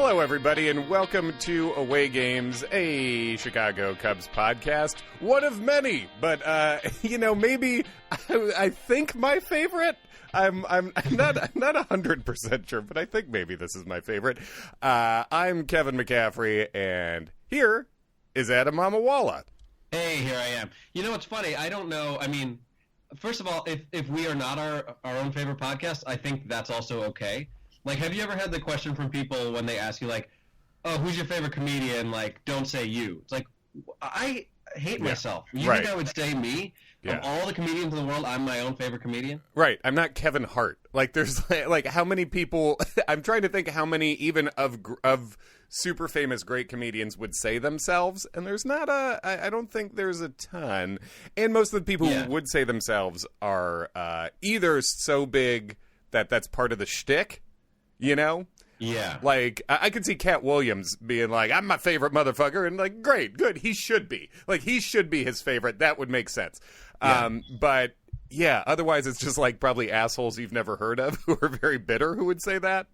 Hello, everybody, and welcome to Away Games, a Chicago Cubs podcast. One of many, but maybe I think my favorite. I'm not 100% sure, but I think maybe this is my favorite. I'm Kevin McCaffrey, and here is Adam Mamawala. Hey, here I am. You know what's funny? I don't know. I mean, first of all, if we are not our own favorite podcast, I think that's also okay. Like, have you ever had the question from people when they ask you, like, oh, who's your favorite comedian? Like, don't say you. It's like, I hate myself. You think I would say me? Yeah. Of all the comedians in the world, I'm my own favorite comedian? Right. I'm not Kevin Hart. Like, there's, like how many people... I'm trying to think how many even of super famous great comedians would say themselves, and there's not I don't think there's a ton. And most of the people who would say themselves are either so big that that's part of the shtick, you know? Yeah. Like, I could see Cat Williams being like, I'm my favorite motherfucker, and like, great, good, he should be. Like, he should be his favorite. That would make sense. Yeah. But, yeah, otherwise it's just like probably assholes you've never heard of who are very bitter who would say that.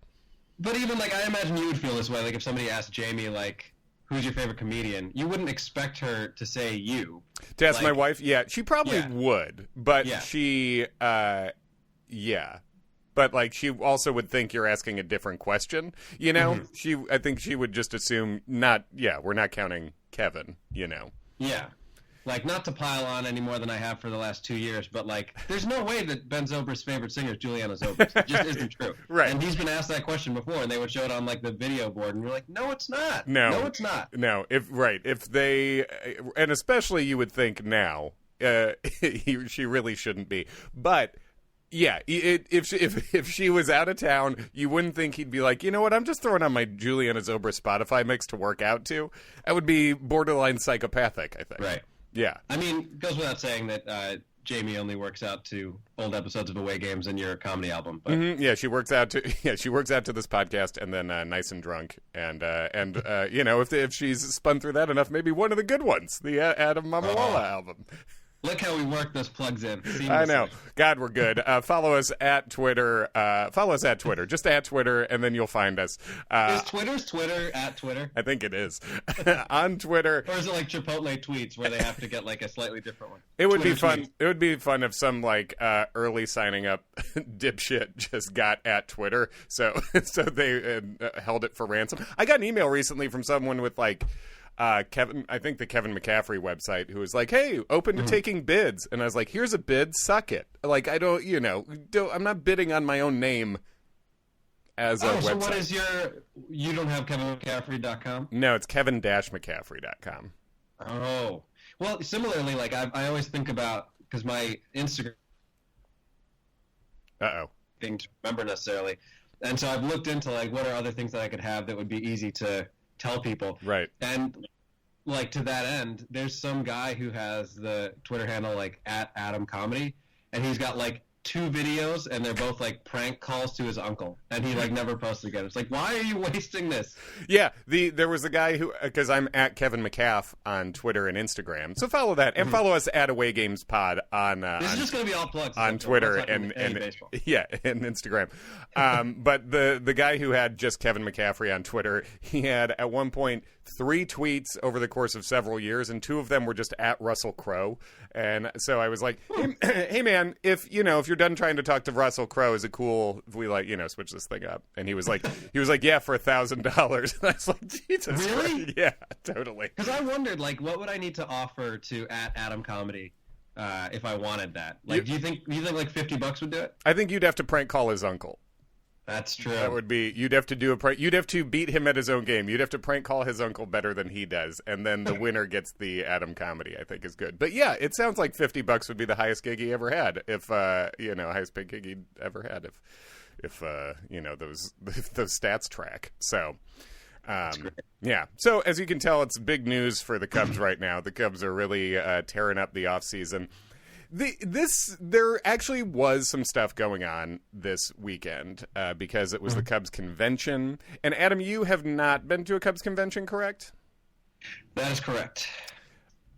But even, like, I imagine you would feel this way. Like, if somebody asked Jamie, like, who's your favorite comedian, you wouldn't expect her to say you. To ask my wife? Yeah, she probably would. But she, But, like, she also would think you're asking a different question, you know? Mm-hmm. I think she would just assume we're not counting Kevin, you know? Yeah. Like, not to pile on any more than I have for the last 2 years, but, like, there's no way that Ben Zobrist's favorite singer is Juliana Zobrist. It just isn't true. Right. And he's been asked that question before, and they would show it on, like, the video board, and you're like, no, it's not. No, it's not. No, if they, and especially you would think now, she really shouldn't be. But... yeah, if she was out of town, you wouldn't think he'd be like, you know what, I'm just throwing on my Juliana Zobrist Spotify mix to work out to. That would be borderline psychopathic, I think. Right. Yeah. I mean, it goes without saying that Jamie only works out to old episodes of Away Games and your comedy album. But... mm-hmm. Yeah, she works out to this podcast and then Nice and Drunk. And if she's spun through that enough, maybe one of the good ones, the Adam Mamawala album. Look how we work those plugs in. Seamlessly. I know. God, we're good. Follow us at Twitter. Just at Twitter, and then you'll find us. Is Twitter's Twitter at Twitter? I think it is. On Twitter. Or is it like Chipotle tweets where they have to get like a slightly different one? It would be fun. Tweets. It would be fun if some like early signing up dipshit just got at Twitter. So they held it for ransom. I got an email recently from someone with like... Kevin, I think the Kevin McCaffrey website, who was like, hey, open to taking bids. And I was like, here's a bid, suck it. Like, I don't, I'm not bidding on my own name as a website. So what is you don't have KevinMcCaffrey.com? No, it's Kevin-McCaffrey.com. Oh. Well, similarly, like, I always think about, because my Instagram thing to remember necessarily. And so I've looked into, like, what are other things that I could have that would be easy to tell people. Right. And like to that end, there's some guy who has the Twitter handle like at Adam Comedy, and he's got like 2 videos, and they're both like prank calls to his uncle, and he like never posts again. It's like, why are you wasting this? Yeah, there was a guy who, because I'm at Kevin McCaff on Twitter and Instagram, so follow that and follow us at Away Games Pod on. This is just going to be all plugs on Twitter and Instagram. But the guy who had just Kevin McCaffrey on Twitter, he had at one point 3 tweets over the course of several years, and 2 of them were just at Russell Crowe. And so I was like, hey man, if you're done trying to talk to Russell Crowe, is it cool if we like, switch this thing up? And he was like, yeah, for $1,000. And I was like, Jesus. Really? Christ. Yeah, totally. Because I wondered, like, what would I need to offer to at Adam Comedy if I wanted that? Like, do you think like $50 would do it? I think you'd have to prank call his uncle. That's true. That would be, you'd have to do a prank. You'd have to beat him at his own game. You'd have to prank call his uncle better than he does, and then the winner gets the Adam Comedy. I think is good. But yeah, it sounds like $50 would be the highest gig he ever had. If highest paid gig he'd ever had. If those stats track. So. Yeah. So as you can tell, it's big news for the Cubs right now. The Cubs are really tearing up the offseason. There actually was some stuff going on this weekend because it was the Cubs convention. And Adam, you have not been to a Cubs convention, correct? That is correct.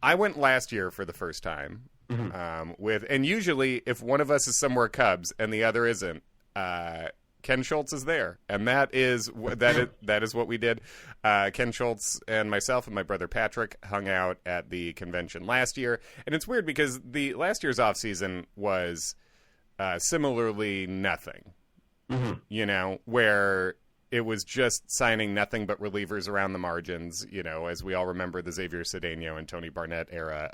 I went last year for the first time. And usually if one of us is somewhere Cubs and the other isn't, Ken Schultz is there, and that is what we did. Ken Schultz and myself and my brother Patrick hung out at the convention last year, and it's weird because the last year's off season was similarly nothing. Mm-hmm. You know, where it was just signing nothing but relievers around the margins. You know, as we all remember the Xavier Cedeno and Tony Barnett era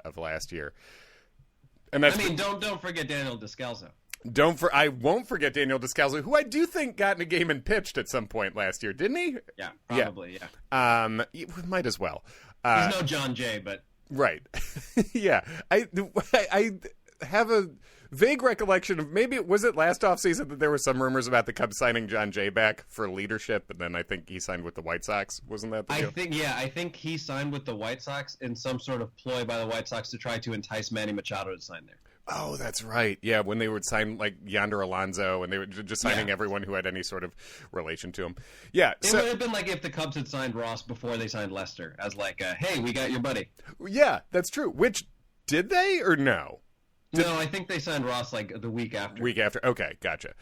of last year. And that's don't forget Daniel Descalso. I won't forget Daniel Descalso, who I do think got in a game and pitched at some point last year, didn't he? Yeah, probably. Yeah. Might as well. He's no John Jay, but right. Yeah, I have a vague recollection of maybe was it last offseason that there were some rumors about the Cubs signing John Jay back for leadership, and then I think he signed with the White Sox. Wasn't that the deal? I think he signed with the White Sox in some sort of ploy by the White Sox to try to entice Manny Machado to sign there. Oh, that's right. Yeah, when they would sign like Yonder Alonso, and they were just signing everyone who had any sort of relation to him. Yeah, it would have been like if the Cubs had signed Ross before they signed Lester, as like, hey, we got your buddy. Yeah, that's true. Which did they or no? No, I think they signed Ross like the week after. Okay, gotcha.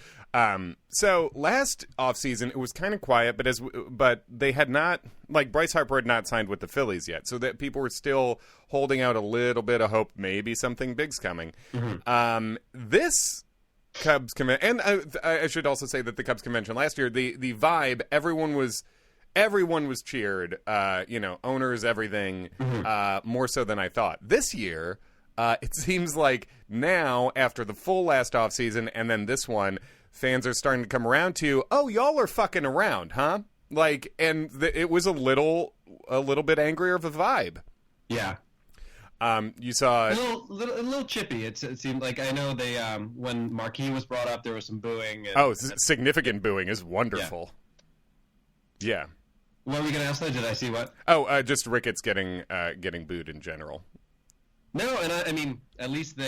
So last offseason, it was kind of quiet, but they had not, like Bryce Harper had not signed with the Phillies yet, so that people were still holding out a little bit of hope, maybe something big's coming. Mm-hmm. This Cubs convention, and I should also say that the Cubs convention last year, the vibe, everyone was cheered, owners, everything, more so than I thought. This year, it seems like now, after the full last offseason and then this one, fans are starting to come around to, oh, y'all are fucking around, huh? Like, and it was a little bit angrier of a vibe. Yeah. You saw a little chippy. It seemed like, I know they when Marquee was brought up, there was some booing. Significant booing is wonderful. Yeah. What were we gonna ask though? Did I see what? Oh, just Ricketts getting booed in general. No, and I mean, at least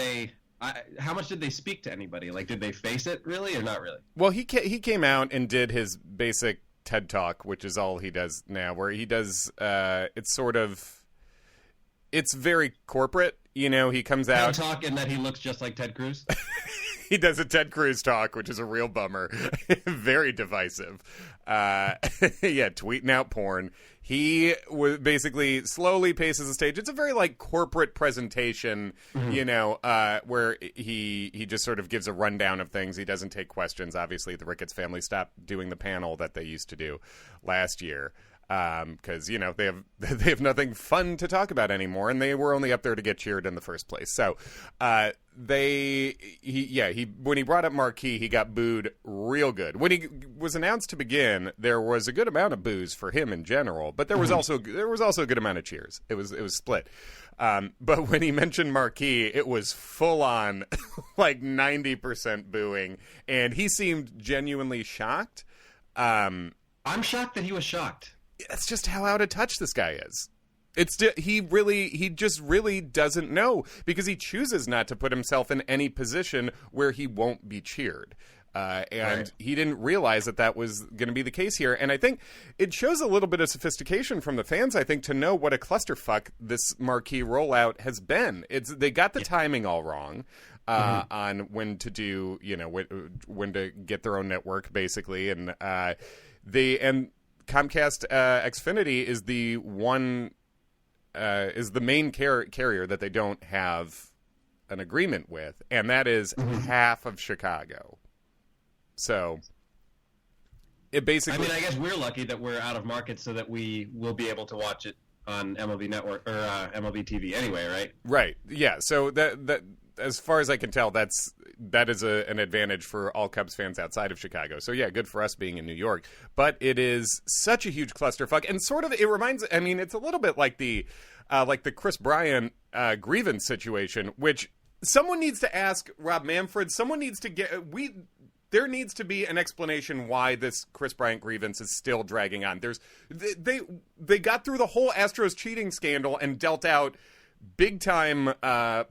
how much did they speak to anybody? Like, did they face it really or not really? Well, he came out and did his basic TED Talk, which is all he does now, where he does, it's very corporate. You know, he comes out. TED Talk in that he looks just like Ted Cruz? He does a Ted Cruz talk, which is a real bummer. Very divisive. Tweeting out porn. He basically slowly paces the stage. It's a very like corporate presentation, where he just sort of gives a rundown of things. He doesn't take questions. Obviously, the Ricketts family stopped doing the panel that they used to do last year. Because they have nothing fun to talk about anymore, and they were only up there to get cheered in the first place. So, when he brought up Marquee, he got booed real good. When he was announced to begin, there was a good amount of boos for him in general, but there was also a good amount of cheers. It was split. But when he mentioned Marquee, it was full on like 90% booing, and he seemed genuinely shocked. I'm shocked that he was shocked. That's just how out of touch this guy is. He just really doesn't know, because he chooses not to put himself in any position where he won't be cheered. Right. He didn't realize that was going to be the case here. And I think it shows a little bit of sophistication from the fans, I think, to know what a clusterfuck this Marquee rollout has been. They got the timing all wrong. On when to do, when to get their own network, basically. And Comcast Xfinity is the main carrier that they don't have an agreement with, and that is half of Chicago. So it basically, I guess we're lucky that we're out of market so that we will be able to watch it on MLB Network or MLB TV anyway, right? Right. Yeah. So that as far as I can tell, that is an advantage for all Cubs fans outside of Chicago. So yeah, good for us being in New York. But it is such a huge clusterfuck, and sort of it reminds. I mean, it's a little bit like the Chris Bryant grievance situation, which someone needs to ask Rob Manfred. Someone needs to There needs to be an explanation why this Chris Bryant grievance is still dragging on. They got through the whole Astros cheating scandal and dealt out big time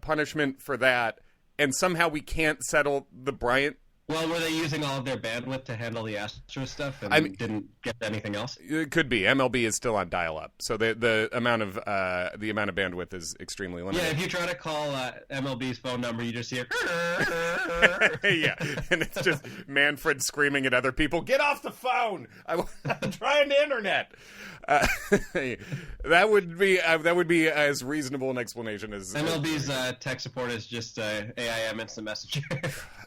punishment for that, and somehow we can't settle the Bryant Well, were they using all of their bandwidth to handle the Astros stuff and didn't get anything else? It could be. MLB is still on dial-up, so the amount of bandwidth is extremely limited. Yeah, if you try to call MLB's phone number, you just hear. Yeah, and it's just Manfred screaming at other people, "Get off the phone! I'm trying the internet." That would be as reasonable an explanation as MLB's tech support is just AIM Instant Messenger.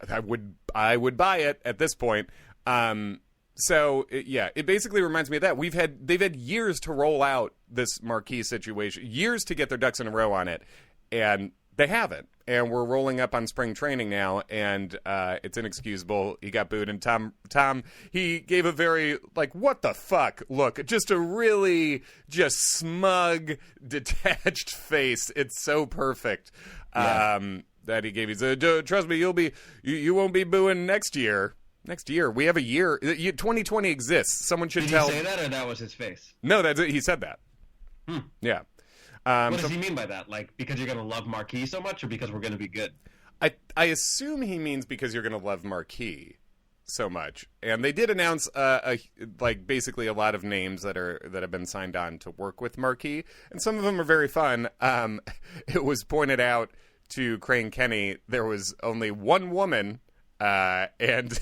I would buy it at this point. So it basically reminds me of that. They've had years to roll out this Marquee situation, years to get their ducks in a row on it, and they haven't. And we're rolling up on spring training now, and it's inexcusable. He got booed, and Tom, he gave a very, like, what the fuck look, just a really just smug, detached face. It's so perfect. Yeah. That he gave. He said, "Trust me, you won't be booing next year. Next year, we have a year. 2020 exists. Someone should tell." Did he say that, or that was his face? No, that's it. He said that. Yeah. What does he mean by that? Like, because you're going to love Marquee so much, or because we're going to be good? I assume he means because you're going to love Marquee so much. And they did announce basically a lot of names that have been signed on to work with Marquee, and some of them are very fun. It was pointed out to Crane Kenny there was only one woman, and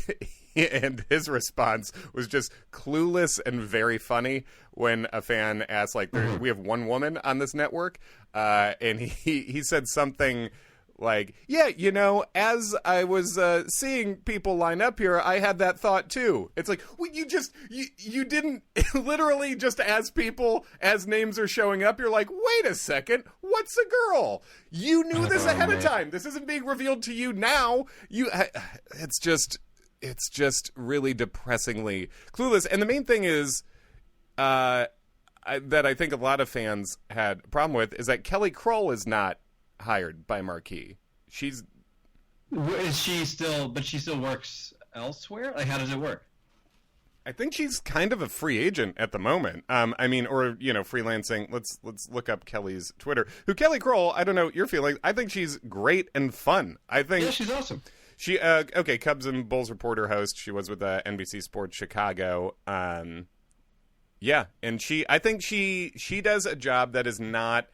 his response was just clueless and very funny when a fan asked, like, we have one woman on this network, and he said something like, yeah, as I was seeing people line up here, I had that thought too. It's like, well, you didn't literally just as people, as names are showing up, you're like, wait a second, what's a girl? You knew this ahead of time. This isn't being revealed to you now. It's just really depressingly clueless. And the main thing is, that I think a lot of fans had a problem with is that Kelly Kroll is not hired by Marquee. She still works elsewhere? Like, how does it work? I think she's kind of a free agent at the moment. Freelancing. Let's look up Kelly's Twitter. Kelly Kroll, I don't know your feelings. I think she's great and fun. Yeah, she's awesome. She Cubs and Bulls reporter host. She was with NBC Sports Chicago. And I think she does a job that is not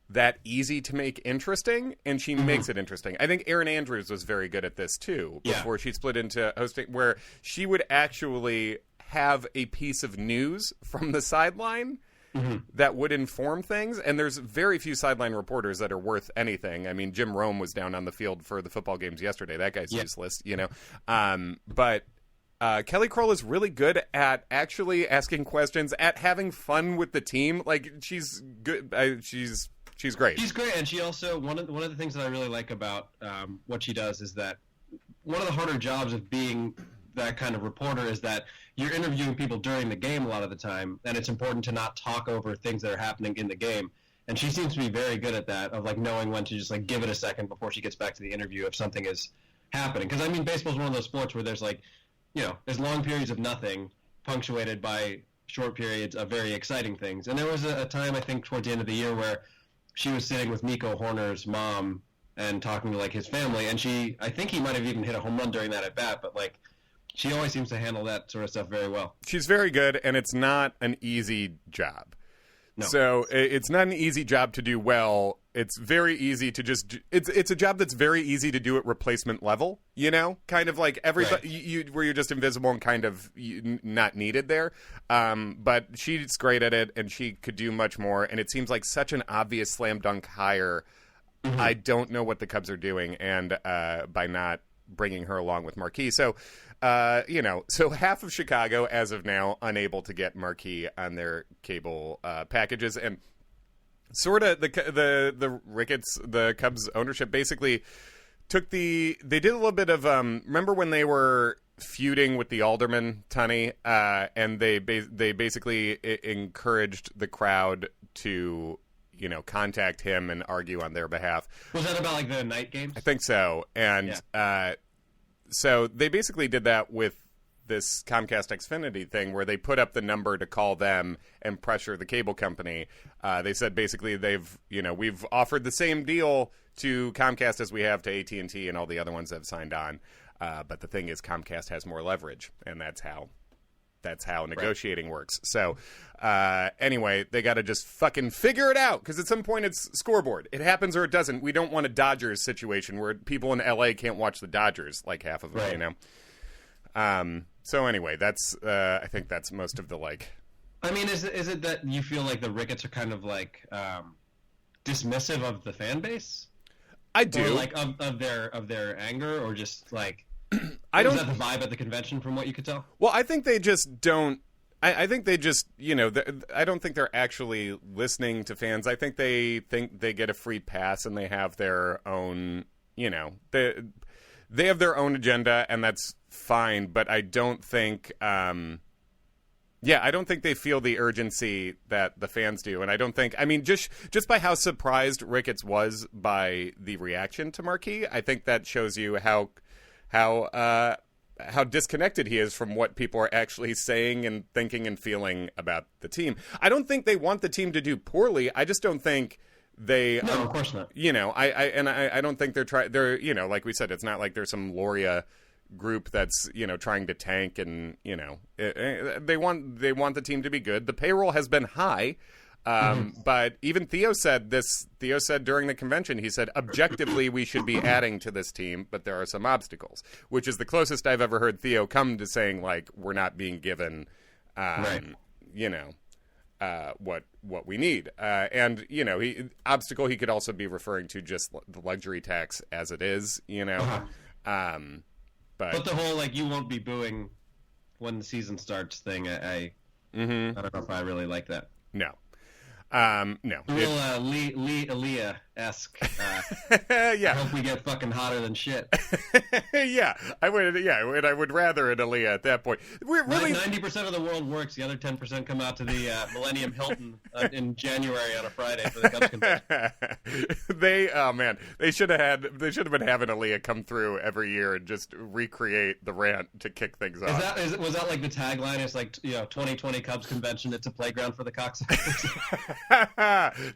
that easy to make interesting, and she makes it interesting. I think Erin Andrews was very good at this too before she split into hosting, where she would actually have a piece of news from the sideline that would inform things, and there's very few sideline reporters that are worth anything. I mean, Jim Rome was down on the field for the football games yesterday. That guy's useless, but Kelly Kroll is really good at actually asking questions, at having fun with the team. Like, she's good. She's great. She's great, and she also one of the things that I really like about what she does is that one of the harder jobs of being that kind of reporter is that you're interviewing people during the game a lot of the time, and it's important to not talk over things that are happening in the game. And she seems to be very good at that, of like knowing when to just like give it a second before she gets back to the interview if something is happening. Because I mean, baseball is one of those sports where there's like, there's long periods of nothing punctuated by short periods of very exciting things. And there was a time, I think, towards the end of the year where she was sitting with Nico Horner's mom and talking to like his family, and I think he might have even hit a home run during that at bat, but like she always seems to handle that sort of stuff very well. She's very good, and it's not an easy job. No. So it's not an easy job to do well. It's very easy to just it's a job that's very easy to do at replacement level, kind of like everybody where you're just invisible and kind of not needed there. But she's great at it, and she could do much more. And it seems like such an obvious slam dunk hire. I don't know what the Cubs are doing, and by not bringing her along with Marquee. So, so half of Chicago, as of now, unable to get Marquee on their cable packages, and sort of the Ricketts, the Cubs ownership, basically they did a little bit of remember when they were feuding with the alderman Tunney, and they basically encouraged the crowd to contact him and argue on their behalf. Was that about like the night games? I think so. And so they basically did that with this Comcast Xfinity thing, where they put up the number to call them and pressure the cable company. They said basically we've offered the same deal to Comcast as we have to AT&T and all the other ones that have signed on. But the thing is, Comcast has more leverage, and that's how negotiating works. So anyway, they got to just fucking figure it out, because at some point it's scoreboard. It happens or it doesn't. We don't want a Dodgers situation where people in LA can't watch the Dodgers, like half of them, right. you know. So anyway, that's I think that's most of the like. I mean, is it that you feel like the Ricketts are kind of like dismissive of the fan base? I do. Or like of their anger, or just like I don't. Is that the vibe at the convention from what you could tell? Well, I think they just don't. I think they just, you know, I don't think they're actually listening to fans. I think they get a free pass and they have their own, you know, they have their own agenda, and that's fine. But I don't think, I don't think they feel the urgency that the fans do. And I don't think, I mean, just by how surprised Ricketts was by the reaction to Marquee, I think that shows you how disconnected he is from what people are actually saying and thinking and feeling about the team. I don't think they want the team to do poorly. I just don't think they. No, of course not. You know, I don't think they're, you know, like we said, it's not like there's some Loria group that's, you know, trying to tank, and, you know, they want the team to be good. The payroll has been high. But even Theo said during the convention, he said, objectively, we should be adding to this team, but there are some obstacles, which is the closest I've ever heard Theo come to saying, like, we're not being given, you know, what we need. And, you know, obstacle, he could also be referring to just the luxury tax as it is, you know. But the whole, like, you won't be booing when the season starts thing, I don't know if I really like that. No. No. Real Lee Aaliyah-esque. Yeah. I hope we get fucking hotter than shit. Yeah, I would. Yeah, I would rather an Aaliyah at that point. We're really 90% of the world works. The other 10% come out to the Millennium Hilton in January on a Friday for the Cubs convention. They should have been having Aaliyah come through every year and just recreate the rant to kick things off. Was that like the tagline? It's like, you know, 2020 Cubs convention. It's a playground for the cocksuckers.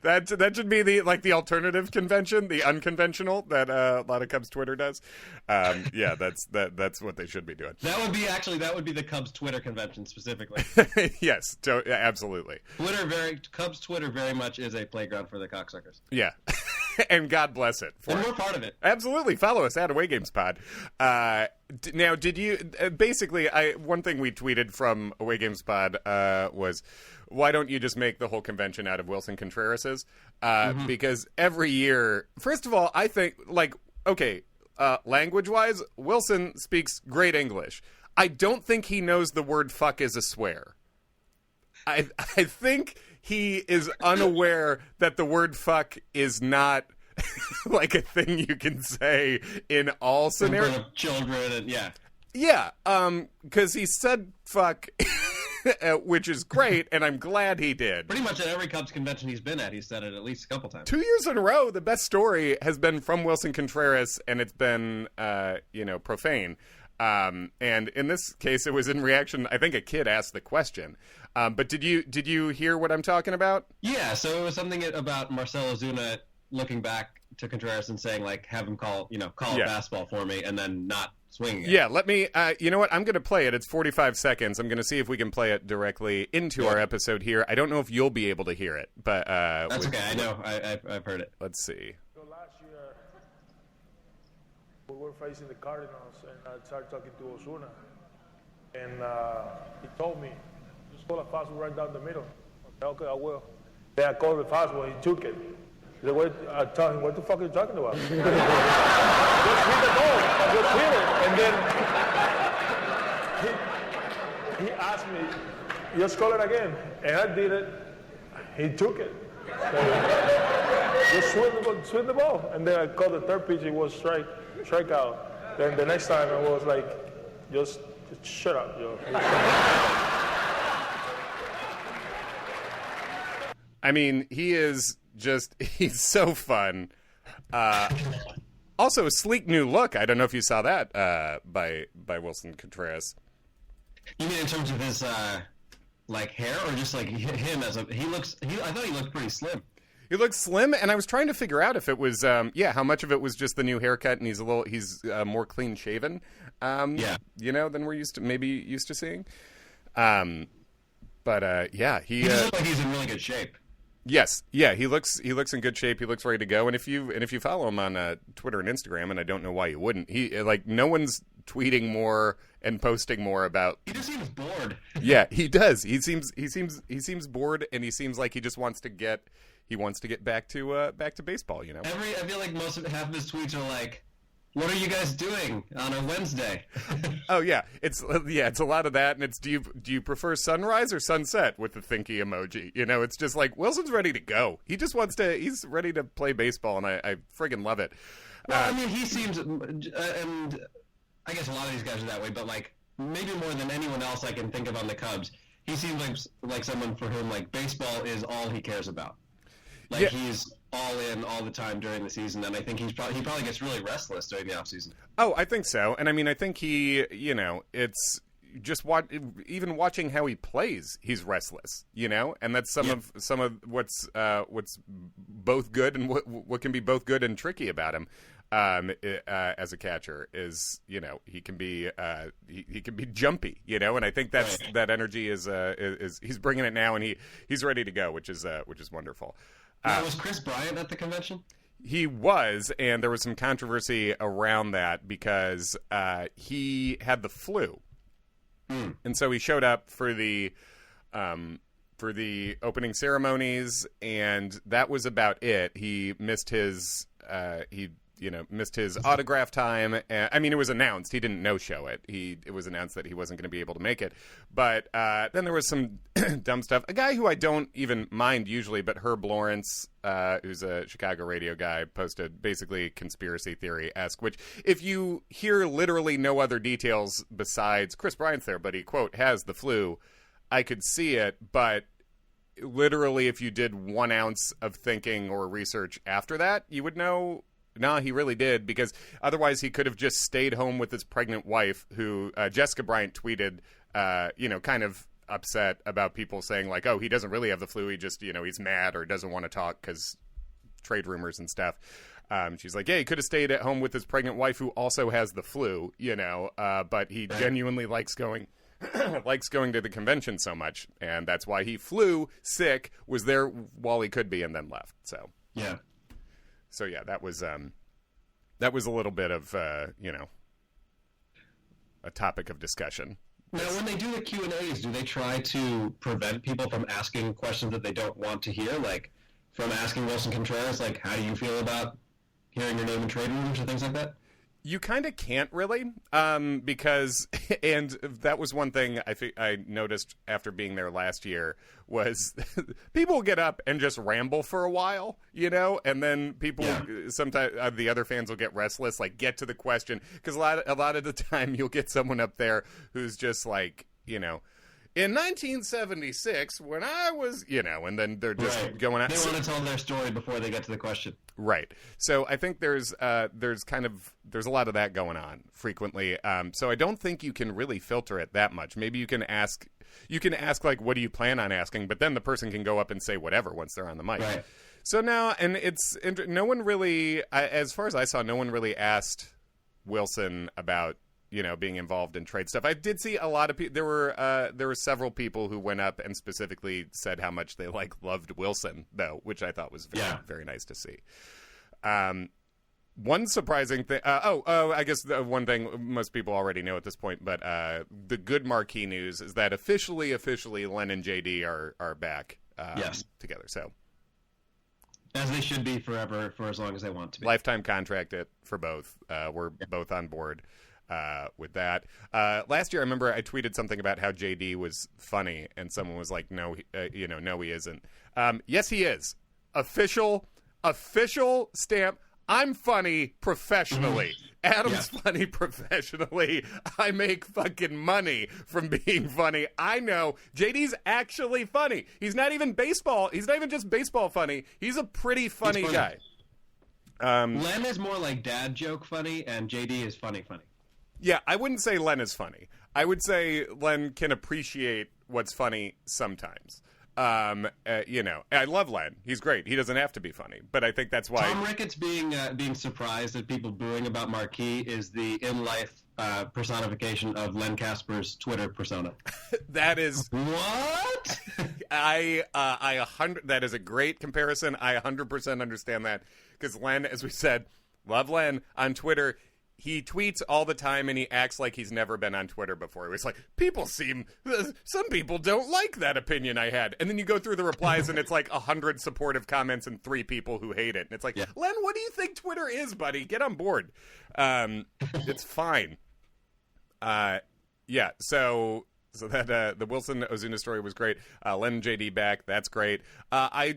That should be the alternative convention, the unconventional that a lot of Cubs Twitter does. Yeah, that's what they should be doing. That would be the Cubs Twitter convention specifically. Yes, absolutely. Cubs Twitter very much is a playground for the cocksuckers. Yeah. And God bless it. And we're part of it. Absolutely. Follow us at Away Games Pod. Now, did you basically? One thing we tweeted from Away Games Pod was, why don't you just make the whole convention out of Wilson Contreras's? Because every year, first of all, I think, like, okay, language-wise, Wilson speaks great English. I don't think he knows the word fuck is a swear. I think he is unaware that the word fuck is not like a thing you can say in all scenarios. In front of children, and yeah. Yeah, because he said fuck, which is great, and I'm glad he did. Pretty much at every Cubs convention he's been at, he said it at least a couple times. 2 years in a row, the best story has been from Wilson Contreras, and it's been, profane. And in this case, it was in reaction. I think a kid asked the question. But did you hear what I'm talking about? Yeah. So it was something about Marcell Ozuna looking back to Contreras and saying, like, have him call a basketball for me, and then not swinging it. Yeah. Let me. You know what? I'm going to play it. It's 45 seconds. I'm going to see if we can play it directly into our episode here. I don't know if you'll be able to hear it, but that's okay. I know. I've heard it. Let's see. So last year, we were facing the Cardinals, and I started talking to Ozuna, and he told me, just call a fastball right down the middle. I said, okay, I will. Then I called the fastball, he took it. He said, I told him, what the fuck are you talking about? Just hit the ball, just hit it. And then he asked me, just call it again. And I did it. He took it. So, just swing the ball. And then I called the third pitch, it was strikeout. Then the next time I was like, just shut up, yo. I mean, he's so fun. Also, a sleek new look. I don't know if you saw that by Wilson Contreras. You mean in terms of his like hair, or just like him as I thought he looked pretty slim. He looks slim, and I was trying to figure out if it was how much of it was just the new haircut, and he's more clean shaven. than we're used to seeing. He looks like he's in really good shape. Yes, yeah, he looks in good shape. He looks ready to go. And if you follow him on Twitter and Instagram, and I don't know why you wouldn't, no one's tweeting more and posting more about. He just seems bored. Yeah, he does. He seems bored, and he seems like he just wants to get back to baseball. You know, I feel like half of his tweets are like, "What are you guys doing on a Wednesday?" Oh yeah, it's a lot of that, and it's do you prefer sunrise or sunset with the thinky emoji? You know, it's just like Wilson's ready to go. He's ready to play baseball, and I friggin' love it. Well, I mean, he seems, and I guess a lot of these guys are that way, but like maybe more than anyone else I can think of on the Cubs, he seems like someone for whom like baseball is all he cares about. Like he's all in all the time during the season, and I think he probably gets really restless during the off season. Oh, I think so, and I mean, I think it's just even watching how he plays, he's restless, and that's some of what's both good and what can be both good and tricky about him. As a catcher is, he can be jumpy, and I think that energy is he's bringing it now, and he's ready to go, which is wonderful. Was Chris Bryant at the convention? He was, and there was some controversy around that because he had the flu, and so he showed up for the opening ceremonies, and that was about it. He missed his missed his autograph time. I mean, it was announced. He didn't no-show it. It was announced that he wasn't going to be able to make it. But then there was some dumb stuff. A guy who I don't even mind usually, but Herb Lawrence, who's a Chicago radio guy, posted basically conspiracy theory-esque, which if you hear literally no other details besides Chris Bryant's there, but he, quote, has the flu, I could see it, but literally if you did 1 ounce of thinking or research after that, you would know... No, he really did, because otherwise he could have just stayed home with his pregnant wife, who Jessica Bryant tweeted, kind of upset about people saying, like, oh, he doesn't really have the flu. He just, he's mad or doesn't want to talk because trade rumors and stuff. She's like, yeah, he could have stayed at home with his pregnant wife, who also has the flu, but he genuinely likes going to the convention so much. And that's why he flew sick, was there while he could be, and then left. So, yeah. So yeah, that was a little bit of a topic of discussion. Now, when they do the Q&As, do they try to prevent people from asking questions that they don't want to hear, like from asking Wilson Contreras, like, how do you feel about hearing your name in trade rumors or things like that? You kind of can't really, because, and that was one thing I noticed after being there last year, was people get up and just ramble for a while, and then people, sometimes the other fans will get restless, like get to the question, because a lot of the time you'll get someone up there who's just like, in 1976, when I was, and then they're just going out. They want to tell their story before they get to the question. Right. So I think there's a lot of that going on frequently. So I don't think you can really filter it that much. Maybe you can ask like, what do you plan on asking? But then the person can go up and say whatever once they're on the mic. Right. So now, and no one really, as far as I saw, no one really asked Wilson about, being involved in trade stuff. I did see a lot of people. There were several people who went up and specifically said how much they loved Wilson, though, which I thought was very nice to see. One surprising thing. I guess the one thing most people already know at this point, but the good marquee news is that officially, Len and JD are back together. So. As they should be forever, for as long as they want to be. Lifetime contract for both. We're both on board with that. Last year, I remember I tweeted something about how JD was funny, and someone was like, no, no, he isn't. Yes, he is. Official stamp. I'm funny professionally. Adam's funny professionally. I make fucking money from being funny. I know. JD's actually funny. He's not even just baseball funny. He's a pretty funny guy. Len is more like dad joke funny, and JD is funny. Yeah, I wouldn't say Len is funny. I would say Len can appreciate what's funny sometimes. I love Len. He's great. He doesn't have to be funny, but I think that's why Tom Ricketts being surprised at people booing about Marquee is the in life personification of Len Casper's Twitter persona. That is What? that is a great comparison. I 100% understand that because Len, as we said, love Len on Twitter. He tweets all the time and he acts like he's never been on Twitter before. He was like, some people don't like that opinion I had. And then you go through the replies and it's like 100 supportive comments and 3 people who hate it. And it's like, yeah. Len, what do you think Twitter is, buddy? Get on board. It's fine. Yeah, so that the Wilson Ozuna story was great. Len and JD back, that's great. I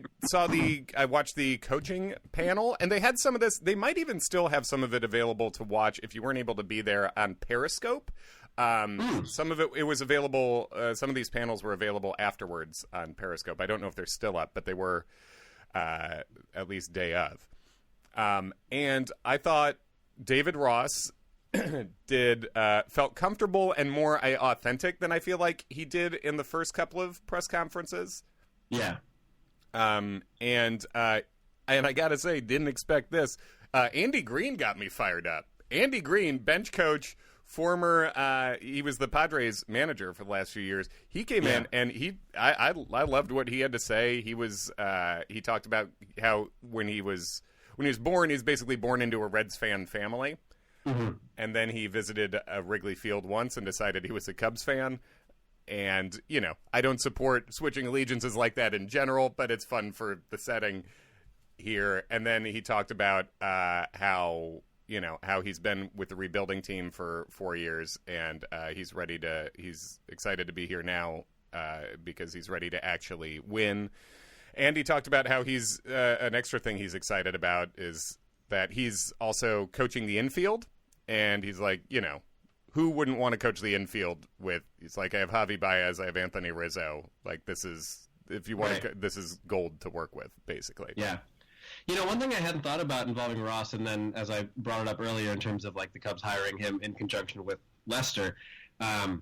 watched the coaching panel, and they had some of this. They might even still have some of it available to watch if you weren't able to be there on Periscope. Some of it was available. Some of these panels were available afterwards on Periscope. I don't know if they're still up, but they were at least day of. And I thought David Ross felt comfortable and more authentic than I feel like he did in the first couple of press conferences. Yeah. And I gotta say, didn't expect this. Andy Green got me fired up. Andy Green, bench coach, former, he was the Padres manager for the last few years. He came in and I loved what he had to say. He talked about how when he was born, he was basically born into a Reds fan family. Mm-hmm. And then he visited Wrigley Field once and decided he was a Cubs fan. And, I don't support switching allegiances like that in general, but it's fun for the setting here. And then he talked about how he's been with the rebuilding team for 4 years, and he's excited to be here now because he's ready to actually win. And he talked about how he's an extra thing he's excited about is that he's also coaching the infield. And he's like, who wouldn't want to coach the infield with? He's like, I have Javi Baez, I have Anthony Rizzo. Like, this is this is gold to work with, basically. Yeah. One thing I hadn't thought about involving Ross, and then as I brought it up earlier in terms of like the Cubs hiring him in conjunction with Lester, I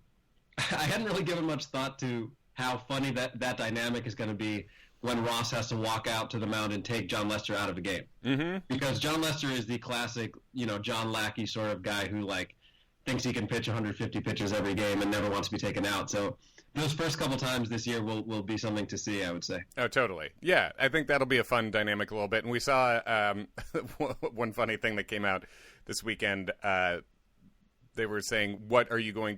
hadn't really given much thought to how funny that dynamic is going to be when Ross has to walk out to the mound and take John Lester out of a game. Mm-hmm. Because John Lester is the classic, John Lackey sort of guy who, like, thinks he can pitch 150 pitches every game and never wants to be taken out. So those first couple times this year will be something to see, I would say. Oh, totally. Yeah, I think that'll be a fun dynamic a little bit. And we saw one funny thing that came out this weekend. They were saying, how are you going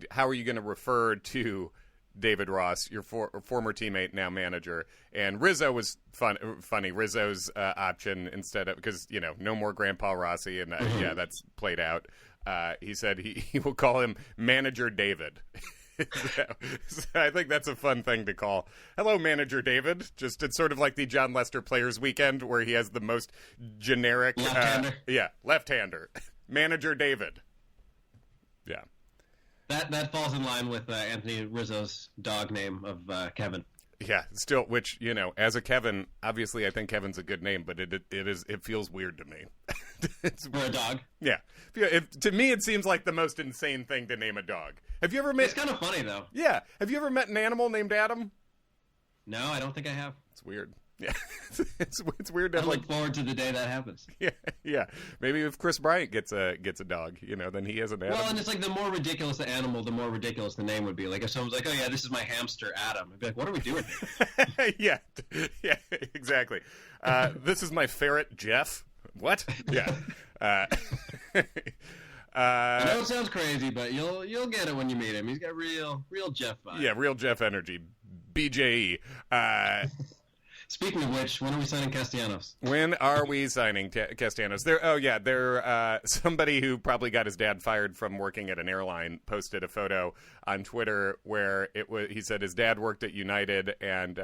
to refer to David Ross, your former teammate, now manager? And Rizzo was funny. Rizzo's option instead of, because, no more Grandpa Rossi, and yeah, that's played out. He said he will call him Manager David. So I think that's a fun thing to call. Hello, Manager David. Just it's sort of like the John Lester Players Weekend where he has the most generic left-hander. Left-hander. Manager David. Yeah. That falls in line with Anthony Rizzo's dog name of Kevin. Yeah, still, which, as a Kevin, obviously I think Kevin's a good name, but it feels weird to me. For a dog? Yeah. To me, it seems like the most insane thing to name a dog. Have you ever met... It's kind of funny, though. Yeah. Have you ever met an animal named Adam? No, I don't think I have. It's weird. Yeah. It's weird to have, I look forward to the day that happens. Yeah. Maybe if Chris Bryant gets a dog, then he has an Adam. Well, and it's like the more ridiculous the animal, the more ridiculous the name would be. Like if someone's like, "Oh yeah, this is my hamster Adam," I'd be like, "What are we doing here?" Yeah, exactly. This is my ferret Jeff. What? Yeah. I know it sounds crazy, but you'll get it when you meet him. He's got real Jeff vibes. Yeah, real Jeff energy. BJE. Speaking of which, when are we signing Castellanos? When are we signing Castellanos? They're somebody who probably got his dad fired from working at an airline posted a photo on Twitter where he said his dad worked at United and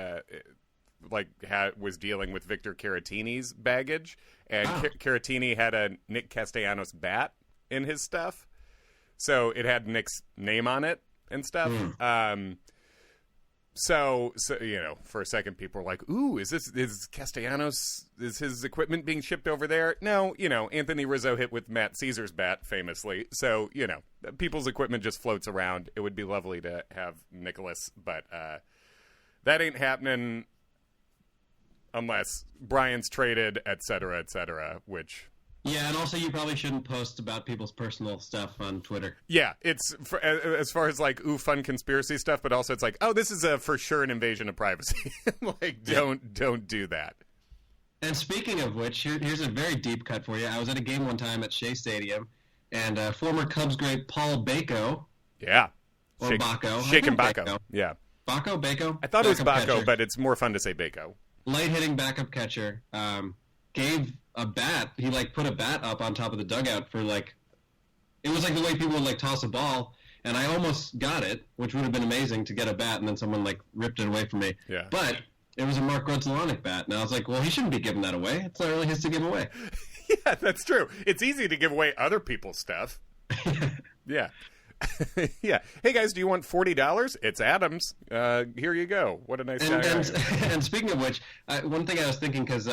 was dealing with Victor Caratini's baggage, and Caratini had a Nick Castellanos bat in his stuff, so it had Nick's name on it and stuff. So for a second, people were like, "Ooh, is Castellanos? Is his equipment being shipped over there?" No, Anthony Rizzo hit with Matt Caesar's bat famously, so people's equipment just floats around. It would be lovely to have Nicholas, but that ain't happening unless Brian's traded, et cetera, which Yeah, and also you probably shouldn't post about people's personal stuff on Twitter. Yeah, it's as far as like fun conspiracy stuff, but also it's like, oh, this is for sure an invasion of privacy. Like, don't do that. And speaking of which, here's a very deep cut for you. I was at a game one time at Shea Stadium, and former Cubs great Paul Bako, Yeah, or Bako, Shaken Bako. Yeah, Bako. I thought it was Backup Bako, catcher. but it's more fun to say Bako. Light hitting backup catcher, gave a bat. He like put a bat up on top of the dugout for like, it was like the way people would like toss a ball, and I almost got it, which would have been amazing to get a bat, and then someone like ripped it away from me. Yeah. But it was a Mark Grudzielanek bat, and I was like, well, he shouldn't be giving that away. It's not really his to give away. Yeah, that's true. It's easy to give away other people's stuff. Yeah. Yeah. Hey guys, do you want $40? It's Adams. Here you go. What a nice guy. And speaking of which, one thing I was thinking, because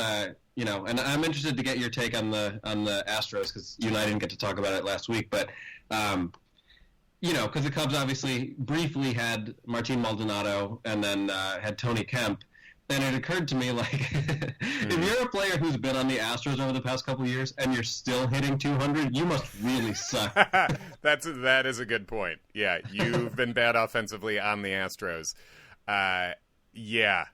you know, and I'm interested to get your take on the Astros, because you and I didn't get to talk about it last week, but you know, because the Cubs obviously briefly had Martin Maldonado and then had Tony Kemp. And it occurred to me, like, if you're a player who's been on the Astros over the past couple of years and you're still hitting 200, you must really suck. That is a good point. Yeah, you've been bad offensively on the Astros. Yeah.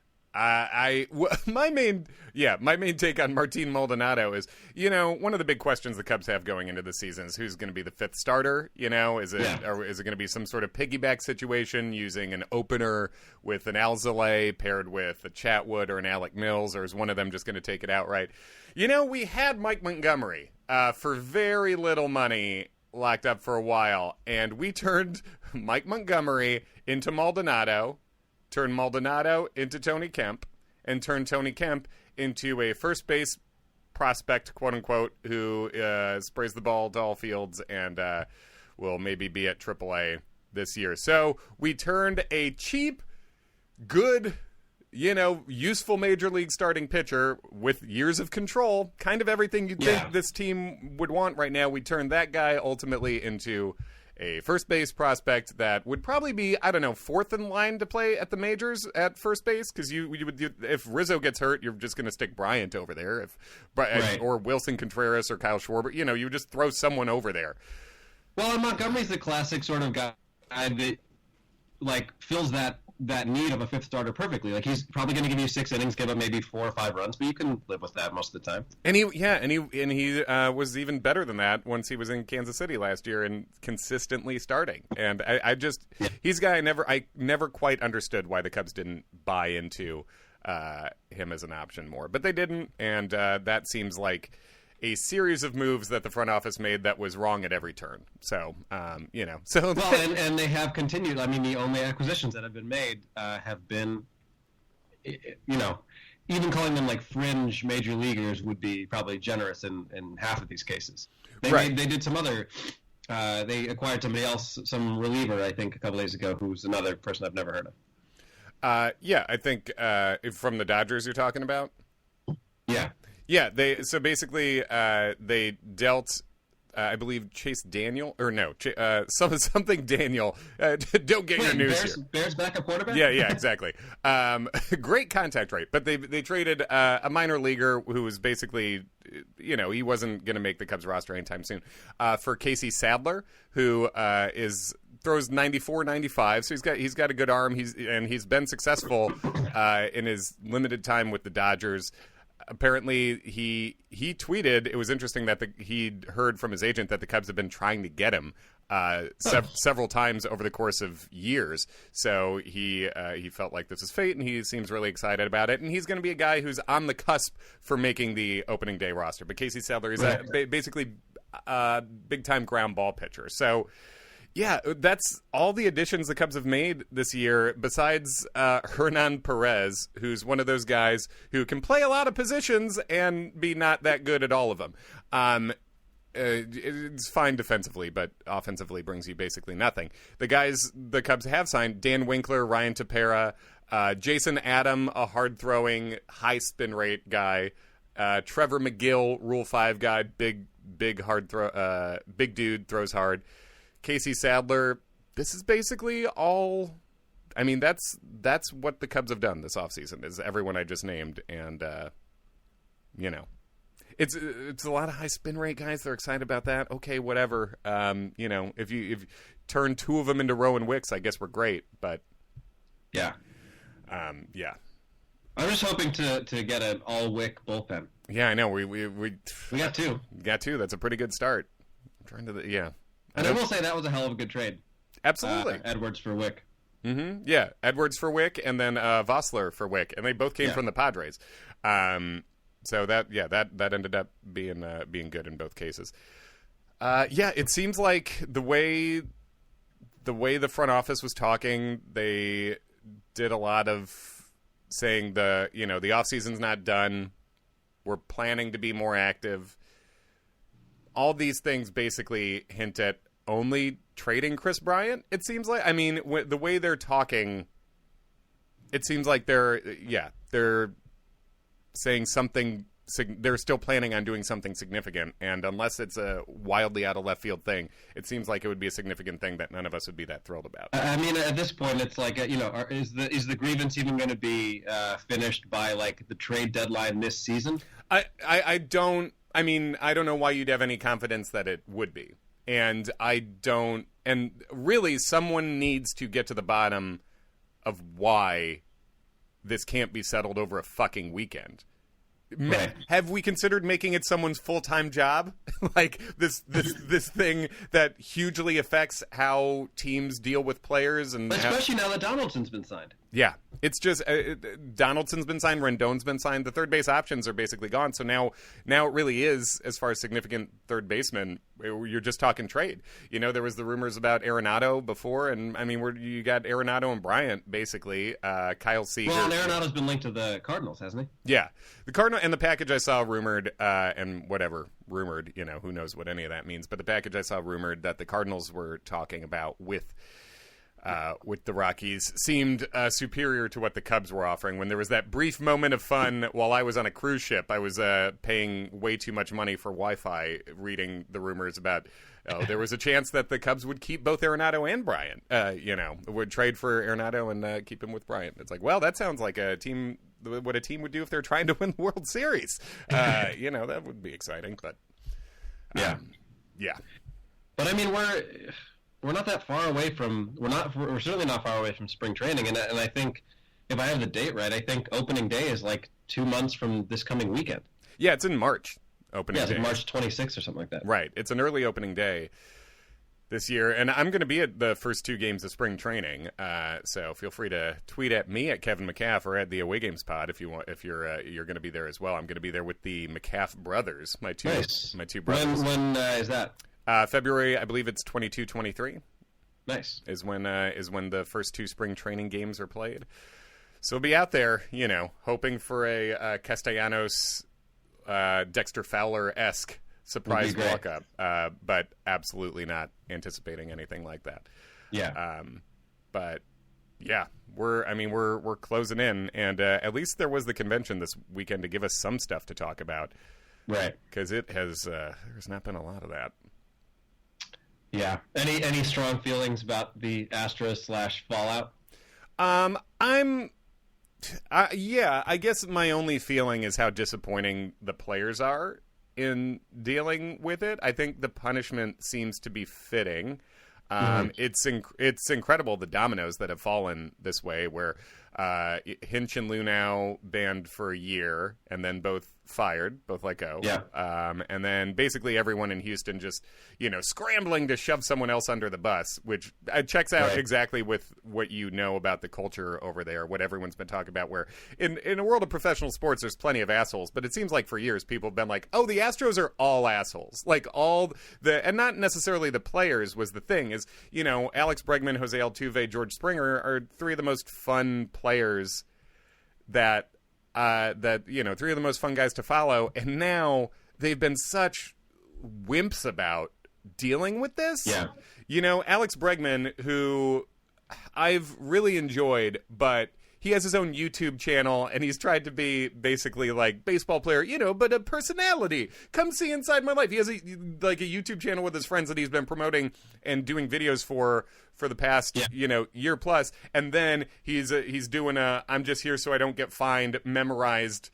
My main take on Martin Maldonado is, you know, one of the big questions the Cubs have going into the season is who's going to be the fifth starter. You know, is it going to be some sort of piggyback situation using an opener with an Alzolay paired with a Chatwood or an Alec Mills, or is one of them just going to take it outright? You know, we had Mike Montgomery for very little money locked up for a while, and we turned Mike Montgomery into Maldonado, turned Maldonado into Tony Kemp, and turned Tony Kemp into a first base prospect, quote-unquote, who sprays the ball to all fields and will maybe be at AAA this year. So we turned a cheap, good, you know, useful major league starting pitcher with years of control, kind of everything you'd think this team would want right now. We turned that guy ultimately into a first base prospect that would probably be, I don't know, fourth in line to play at the majors at first base, because if Rizzo gets hurt, you're just going to stick Bryant over there, or Wilson Contreras or Kyle Schwarber. You know, you just throw someone over there. Well, and Montgomery's the classic sort of guy that like fills that need of a fifth starter perfectly. Like, he's probably going to give you 6 innings, give up maybe 4 or 5 runs, but you can live with that most of the time. And he was even better than that once he was in Kansas City last year and consistently starting. And he's a guy I never quite understood why the Cubs didn't buy into him as an option more, but they didn't, and that seems like a series of moves that the front office made that was wrong at every turn. So, you know. So well, and they have continued. I mean, the only acquisitions that have been made have been, you know, even calling them like fringe major leaguers would be probably generous in half of these cases. They did some other. They acquired somebody else, some reliever, I think, a couple days ago, who's another person I've never heard of. Yeah, I think from the Dodgers you're talking about. Yeah. Yeah, they dealt, I believe, Chase Daniel, or no, something Daniel. Don't get your news here. Bears backup quarterback? Yeah, exactly. Great contact rate, but they traded a minor leaguer who was basically, you know, he wasn't going to make the Cubs roster anytime soon, for Casey Sadler, who throws 94, 95, so he's got a good arm. He's been successful in his limited time with the Dodgers. Apparently, he tweeted, it was interesting that he'd heard from his agent that the Cubs have been trying to get him several times over the course of years. So he felt like this is fate, and he seems really excited about it. And he's going to be a guy who's on the cusp for making the opening day roster. But Casey Sadler is basically a big-time ground ball pitcher. So, yeah, that's all the additions the Cubs have made this year, besides Hernan Perez, who's one of those guys who can play a lot of positions and be not that good at all of them. It's fine defensively, but offensively brings you basically nothing. The guys the Cubs have signed, Dan Winkler, Ryan Tepera, Jason Adam, a hard-throwing, high spin rate guy, Trevor McGill, Rule 5 guy, big dude, throws hard. Casey Sadler, this is basically all. I mean, that's what the Cubs have done this offseason, is everyone I just named. And, you know, it's a lot of high spin rate guys. They're excited about that. Okay, whatever. If you turn 2 of them into Rowan Wicks, I guess we're great. But yeah. I'm just hoping to get an all-Wick bullpen. Yeah, I know. We got 2. Got 2. That's a pretty good start. I'm trying to, yeah. And I will say that was a hell of a good trade. Absolutely. Edwards for Wick. Mm-hmm. Yeah, Edwards for Wick, and then Vossler for Wick, and they both came from the Padres. So that ended up being good in both cases. It seems like the way the front office was talking, they did a lot of saying the offseason's not done. We're planning to be more active. All these things basically hint at only trading Chris Bryant, it seems like. I mean, the way they're talking, it seems like they're saying something. They're still planning on doing something significant, and unless it's a wildly out of left field thing, it seems like it would be a significant thing that none of us would be that thrilled about. I mean, at this point, it's like, is the grievance even going to be finished by like the trade deadline this season? I don't. I mean, I don't know why you'd have any confidence that it would be, and I don't. And really, someone needs to get to the bottom of why this can't be settled over a fucking weekend. Right. Have we considered making it someone's full-time job? Like this thing that hugely affects how teams deal with players, and especially now that Donaldson's been signed. Yeah, it's just Donaldson's been signed, Rendon's been signed. The third base options are basically gone. So now it really is, as far as significant third baseman, you're just talking trade. There was the rumors about Arenado before, and I mean, you got Arenado and Bryant basically. Kyle Seager. Well, and Arenado's been linked to the Cardinals, hasn't he? Yeah, the Cardinal and the package I saw rumored, and whatever rumored, who knows what any of that means. But the package I saw rumored that the Cardinals were talking about with the Rockies seemed superior to what the Cubs were offering. When there was that brief moment of fun while I was on a cruise ship, I was paying way too much money for Wi-Fi, reading the rumors about there was a chance that the Cubs would keep both Arenado and Bryant. Would trade for Arenado and keep him with Bryant. It's like, well, that sounds like what a team would do if they're trying to win the World Series. That would be exciting. But yeah. But I mean, we're not that far away from. We're certainly not far away from spring training, and I think if I have the date right, I think opening day is like 2 months from this coming weekend. Yeah, it's in March. Opening day. It's like March 26th or something like that. Right. It's an early opening day this year, and I'm going to be at the first 2 games of spring training. So feel free to tweet at me at Kevin McCaff or at the Away Games Pod if you want. If you're going to be there as well. I'm going to be there with the McCaff brothers, my two brothers. When is that? February, I believe it's 22-23. Nice. Is when the first 2 spring training games are played. So we'll be out there, hoping for a Castellanos, Dexter Fowler-esque surprise walk-up, but absolutely not anticipating anything like that. Yeah. But yeah, we're closing in, and at least there was the convention this weekend to give us some stuff to talk about. Right. Because it has there's not been a lot of that. Yeah. Any strong feelings about the Astros / fallout? I guess my only feeling is how disappointing the players are in dealing with it. I think the punishment seems to be fitting. It's incredible the dominoes that have fallen this way, where Hinch and Luhnow banned for a year and then both fired, both let go. Yeah. And then basically everyone in Houston just, scrambling to shove someone else under the bus, which checks out exactly with what about the culture over there, what everyone's been talking about, where in a world of professional sports, there's plenty of assholes, but it seems like for years people have been like, oh, the Astros are all assholes. Like and not necessarily the players was the thing, is, Alex Bregman, Jose Altuve, George Springer are 3 of the most fun players that 3 of the most fun guys to follow, and now they've been such wimps about dealing with this. Yeah. Alex Bregman, who I've really enjoyed, but he has his own YouTube channel, and he's tried to be basically like baseball player, but a personality. Come see inside my life. He has a YouTube channel with his friends that he's been promoting and doing videos for the past, year plus. And then he's doing I'm just here so I don't get fined, memorized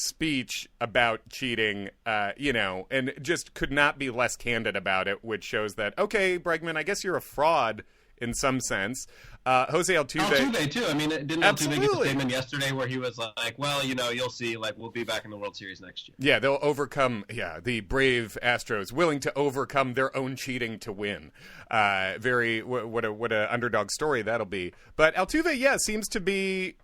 speech about cheating, and just could not be less candid about it, which shows that, okay, Bregman, I guess you're a fraud in some sense. Jose Altuve. Altuve, too. I mean, didn't Altuve get a Absolutely. statement yesterday where he was like, well, you'll see, like, we'll be back in the World Series next year. Yeah, they'll overcome, the brave Astros, willing to overcome their own cheating to win. What a underdog story that'll be. But Altuve, seems to be,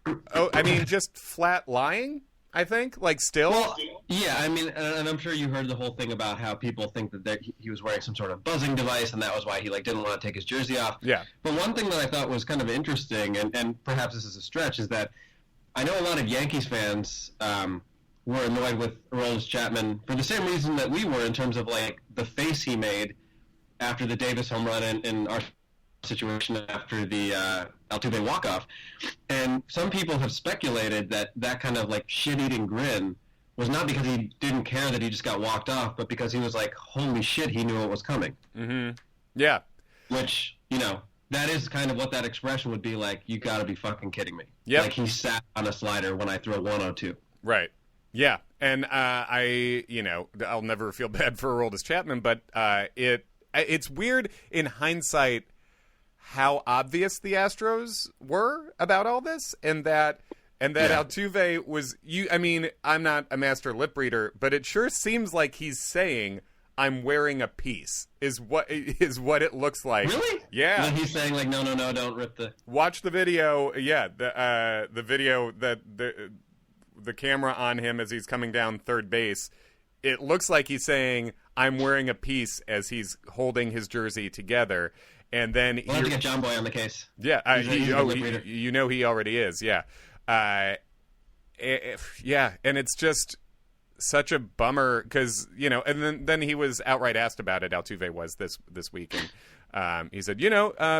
just flat lying, I think, like still. Well, yeah, I mean, and I'm sure you heard the whole thing about how people think that he was wearing some sort of buzzing device, and that was why he didn't want to take his jersey off. Yeah. But one thing that I thought was kind of interesting, and perhaps this is a stretch, is that I know a lot of Yankees fans were annoyed with Aroldis Chapman for the same reason that we were, in terms of the face he made after the Davis home run in our situation after the Altuve walk-off. And some people have speculated that kind of shit-eating grin was not because he didn't care that he just got walked off, but because he was like, holy shit, he knew it was coming. Mm-hmm. Yeah. Which, that is kind of what that expression would be like. You got to be fucking kidding me. Yep. Like he sat on a slider when I threw a 102. Right. Yeah. And I'll never feel bad for Aroldis Chapman, but it's weird in hindsight how obvious the Astros were about all this, and that Altuve was I'm not a master lip reader, but it sure seems like he's saying, I'm wearing a piece, is what it looks like. Really? Yeah. And he's saying no, don't rip the... Watch the video. Yeah, the video that the camera on him as he's coming down third base, it looks like he's saying, I'm wearing a piece, as he's holding his jersey together. And then we'll have to get John Boy on the case. Yeah, he already is. Yeah, and it's just such a bummer because and then he was outright asked about it. Altuve was this week, and he said,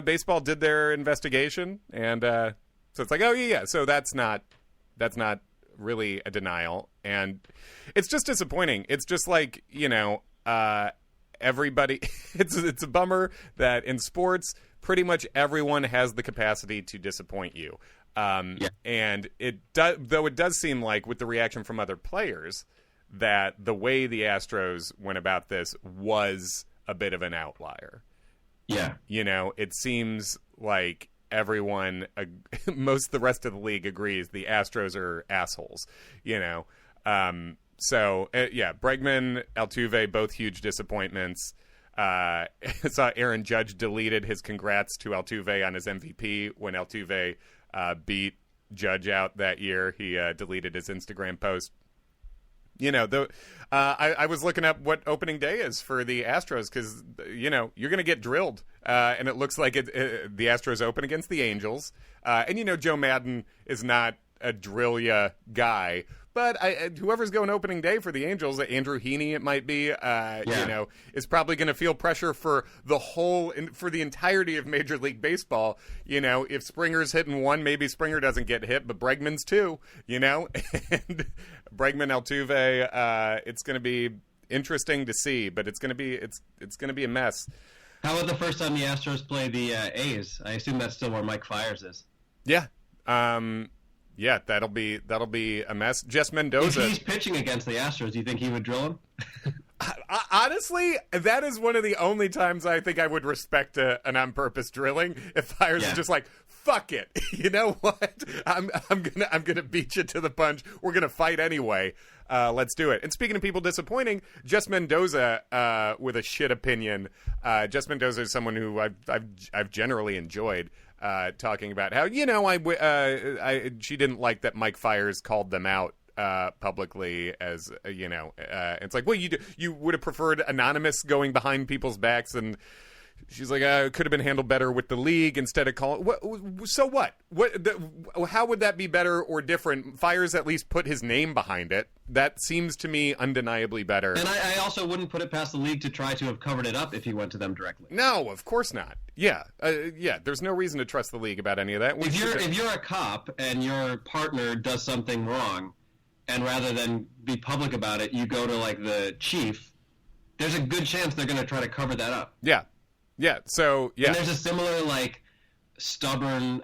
baseball did their investigation, and so it's like, oh yeah, so that's not really a denial, and it's just disappointing. It's just like everybody it's a bummer that in sports pretty much everyone has the capacity to disappoint you, and it does seem like with the reaction from other players that the way the Astros went about this was a bit of an outlier. It seems like everyone most of the rest of the league agrees the Astros are assholes. So, Bregman, Altuve, both huge disappointments. I saw Aaron Judge deleted his congrats to Altuve on his MVP when Altuve beat Judge out that year. He deleted his Instagram post. I was looking up what opening day is for the Astros because, you're going to get drilled. And it looks like the Astros open against the Angels. And, Joe Madden is not a drill ya guy. But whoever's going opening day for the Angels, Andrew Heaney, it might be, is probably going to feel pressure for the entirety of Major League Baseball. If Springer's hitting one, maybe Springer doesn't get hit, but Bregman's too. And Bregman, Altuve, it's going to be interesting to see, but it's going to be a mess. How about the first time the Astros play the A's? I assume that's still where Mike Fiers is. Yeah. Yeah, that'll be a mess. Jess Mendoza. If he's pitching against the Astros, do you think he would drill him? Honestly, that is one of the only times I think I would respect an on-purpose drilling. If Fiers is just like, fuck it, you know what? I'm gonna beat you to the punch. We're gonna fight anyway. Let's do it. And speaking of people disappointing, Jess Mendoza with a shit opinion. Jess Mendoza is someone who I've generally enjoyed. Talking about how she didn't like that Mike Fiers called them out publicly as it's like, well, you would have preferred anonymous going behind people's backs, and she's like, it could have been handled better with the league instead of calling. So what? How would that be better or different? Fiers at least put his name behind it. That seems to me undeniably better. And I also wouldn't put it past the league to try to have covered it up if he went to them directly. No, of course not. Yeah. There's no reason to trust the league about any of that. If you're a cop and your partner does something wrong, and rather than be public about it, you go to the chief, there's a good chance they're going to try to cover that up. Yeah. Yeah. So yeah. And there's a similar stubborn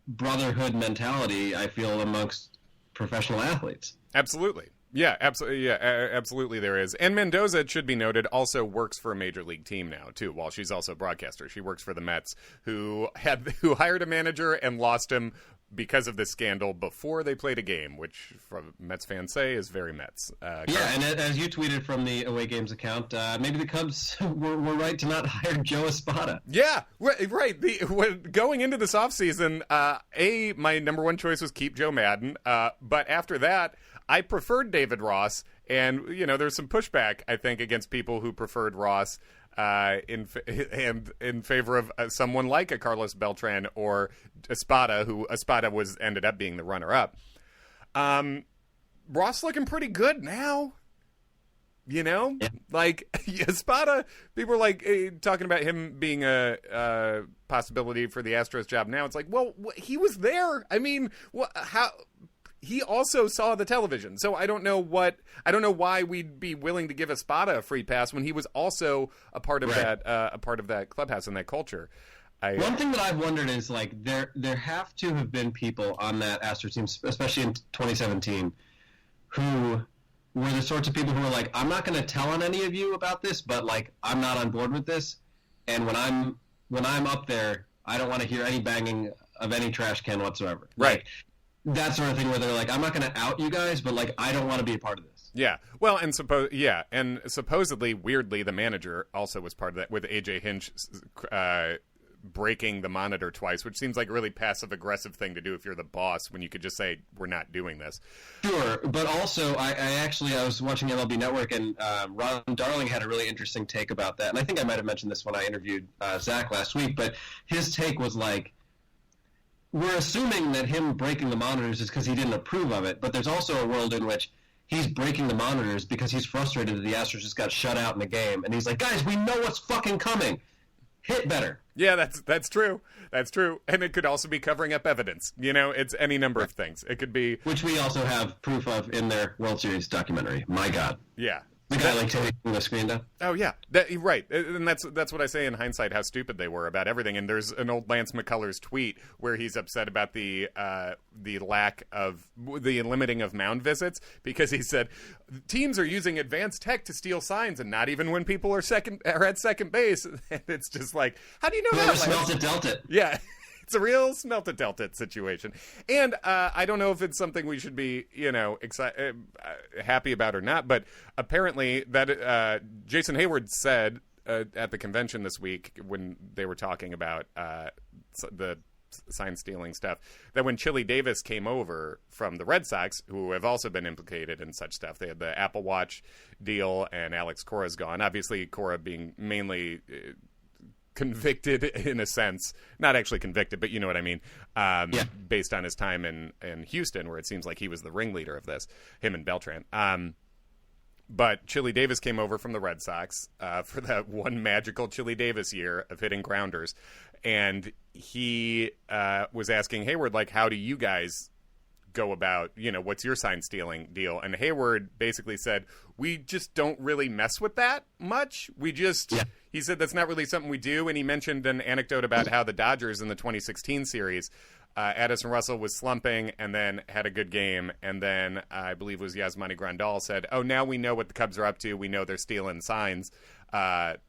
brotherhood mentality I feel amongst professional athletes. Absolutely. Yeah, absolutely. Yeah, absolutely. There is, and Mendoza, it should be noted, also works for a major league team now too. While she's also a broadcaster, she works for the Mets, who hired a manager and lost him because of this scandal before they played a game, which from Mets fans say is very Mets. Yeah, and as you tweeted from the Away Games account, maybe the Cubs were right to not hire Joe Espada. Yeah, right. Going into this offseason, my number one choice was keep Joe Madden, but after that, I preferred David Ross, and there's some pushback, I think, against people who preferred Ross in favor of someone like a Carlos Beltran or Espada, who Espada ended up being the runner-up. Ross looking pretty good now. Yeah. Like Espada, people are like talking about him being a possibility for the Astros job now. It's like, well, he was there. I mean, how? He also saw the television, so I don't know why we'd be willing to give Espada a free pass when he was also a part of that clubhouse and that culture. One thing that I've wondered is like there have to have been people on that Astros team, especially in 2017, who were the sorts of people who were like, I'm not going to tell on any of you about this, but like I'm not on board with this, and when I'm up there, I don't want to hear any banging of any trash can whatsoever. Right. Like, that sort of thing where they're like, I'm not going to out you guys, but like I don't want to be a part of this. Yeah. Well, and supposedly, weirdly, the manager also was part of that with AJ Hinch breaking the monitor twice, which seems like a really passive-aggressive thing to do if you're the boss when you could just say, we're not doing this. Sure, but also I was watching MLB Network, and Ron Darling had a really interesting take about that, and I think I might have mentioned this when I interviewed Zach last week, but his take was like, we're assuming that him breaking the monitors is because he didn't approve of it, but there's also a world in which he's breaking the monitors because he's frustrated that the Astros just got shut out in the game, and he's like, guys, we know what's fucking coming. Hit better. Yeah, that's true. That's true. And it could also be covering up evidence. It's any number of things. It could be... Which we also have proof of in their World Series documentary. My God. Yeah. The guy like taking the screen down. Oh yeah, right, and that's what I say in hindsight how stupid they were about everything. And there's an old Lance McCullers tweet where he's upset about the lack of the limiting of mound visits because he said teams are using advanced tech to steal signs and not even when people are at second base. And it's just like, how do you know that? Smelt it, dealt it. Yeah. It's a real smelt it, dealt it situation. And I don't know if it's something we should be, happy about or not, but apparently that Jason Hayward said at the convention this week when they were talking about the sign stealing stuff, that when Chili Davis came over from the Red Sox, who have also been implicated in such stuff, they had the Apple Watch deal and Alex Cora's gone. Obviously, Cora being mainly... convicted in a sense, not actually convicted, but you know what I mean, based on his time in Houston, where it seems like he was the ringleader of this, him and Beltran. But Chili Davis came over from the Red Sox for that one magical Chili Davis year of hitting grounders, and he was asking Hayward, like, how do you guys go about, what's your sign stealing deal? And Hayward basically said, we just don't really mess with that much. He said that's not really something we do. And he mentioned an anecdote about how the Dodgers in the 2016 series, Addison Russell was slumping and then had a good game. And then I believe it was Yasmani Grandal said, oh, now we know what the Cubs are up to. We know they're stealing signs. And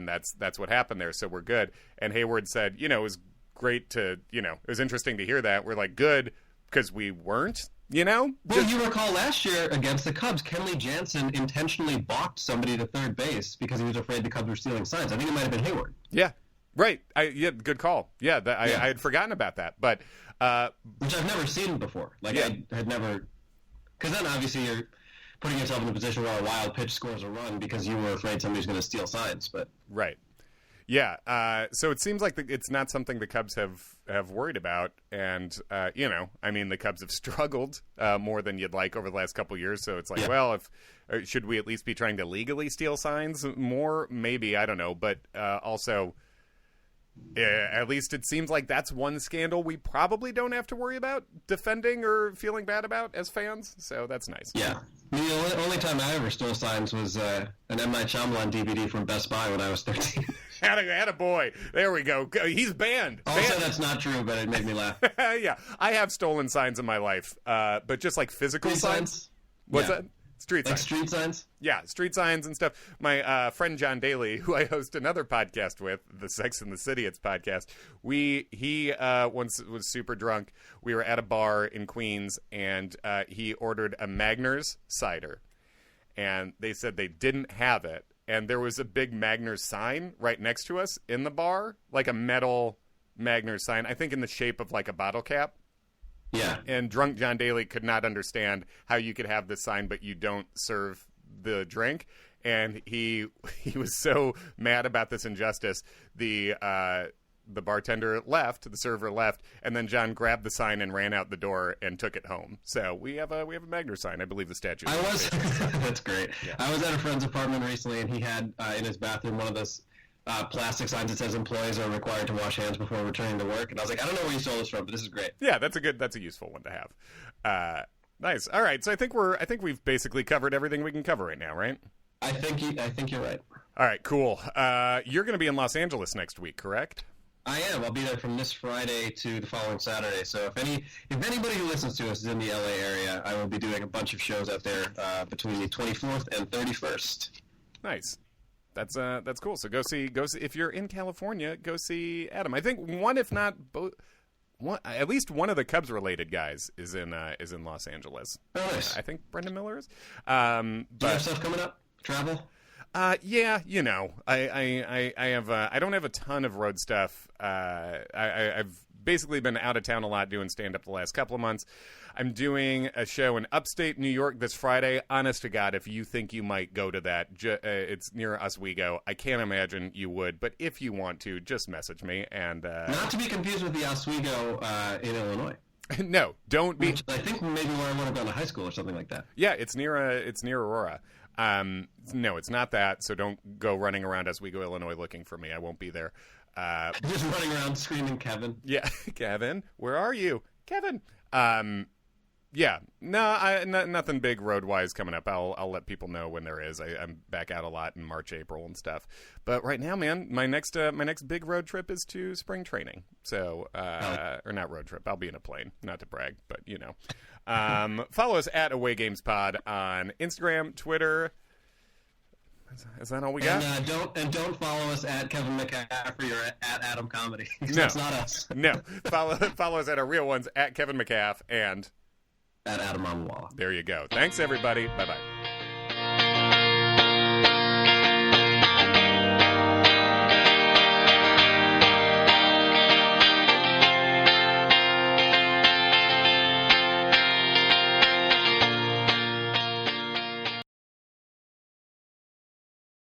that's what happened there. So we're good. And Hayward said, it was great to, it was interesting to hear that. We're like, good, because we weren't, Well, you recall last year against the Cubs, Kenley Jansen intentionally balked somebody to third base because he was afraid the Cubs were stealing signs. I think it might have been Hayward. Yeah, right. Good call. Yeah, I had forgotten about that. But which I've never seen before. Like, I had never... Because then, obviously, you're putting yourself in a position where a wild pitch scores a run because you were afraid somebody's going to steal signs. But right. Yeah, so it seems like it's not something the Cubs have worried about, and the Cubs have struggled more than you'd like over the last couple of years. So it's like, well, should we at least be trying to legally steal signs more? Maybe, I don't know, but also, at least it seems like that's one scandal we probably don't have to worry about defending or feeling bad about as fans. So that's nice. Yeah. The only time I ever stole signs was an M. Night Shyamalan DVD from Best Buy when I was 13. Attaboy. There we go. He's banned. Also, that's not true, but it made me laugh. Yeah, I have stolen signs in my life, but just like physical Street signs. What's Yeah. that? Street Like signs. street signs? Yeah, street signs and stuff. My friend John Daly, who I host another podcast with, the Sex and the City It's podcast, he once was super drunk. We were at a bar in Queens, and he ordered a Magners cider, and they said they didn't have it, and there was a big Magners sign right next to us in the bar, like a metal Magners sign, I think in the shape of like a bottle cap. Yeah. And drunk John Daly could not understand how you could have this sign, but you don't serve the drink. And he was so mad about this injustice. The bartender left, the server left, and then John grabbed the sign and ran out the door and took it home. So we have a Magner sign. I believe the statue. That's great. Yeah. I was at a friend's apartment recently, and he had in his bathroom one of those plastic signs that says employees are required to wash hands before returning to work. And I was like, I don't know where you stole this from, but this is great. Yeah, that's a useful one to have. Nice. All right. So I think we've basically covered everything we can cover right now, right? I think you're right. All right. Cool. You're going to be in Los Angeles next week, correct? I am. I'll be there from this Friday to the following Saturday. So if anybody who listens to us is in the LA area, I will be doing a bunch of shows out there between the 24th and 31st. Nice. That's cool. So go see if you're in California, go see Adam. I think one, if not both, at least one of the Cubs related guys is in Los Angeles. Oh, nice. I think Brendan Miller is. Do you have stuff coming up? Travel? Yeah, I have. I don't have a ton of road stuff. I've basically been out of town a lot doing stand up the last couple of months. I'm doing a show in upstate New York this Friday. Honest to God, if you think you might go to that, it's near Oswego. I can't imagine you would, but if you want to, just message me. And Not to be confused with the Oswego in Illinois. No, don't be. Which I think maybe where I want to go to high school or something like that. Yeah, it's near Aurora. No, it's not that. So don't go running around Oswego, Illinois, looking for me. I won't be there. Just running around screaming, Kevin. Yeah, Kevin, where are you, Kevin? Yeah, nothing big road wise coming up. I'll let people know when there is. I'm back out a lot in March, April, and stuff. But right now, man, my next big road trip is to spring training. So, or not road trip. I'll be in a plane. Not to brag, but you know. Follow us at Away Games Pod on Instagram, Twitter. Is that all we got? And don't follow us at Kevin McCaffrey or at Adam Comedy. No, That's not us. No, follow us at our real ones at Kevin McCaff and At Adam Amawala. there you go. Thanks everybody. Bye bye.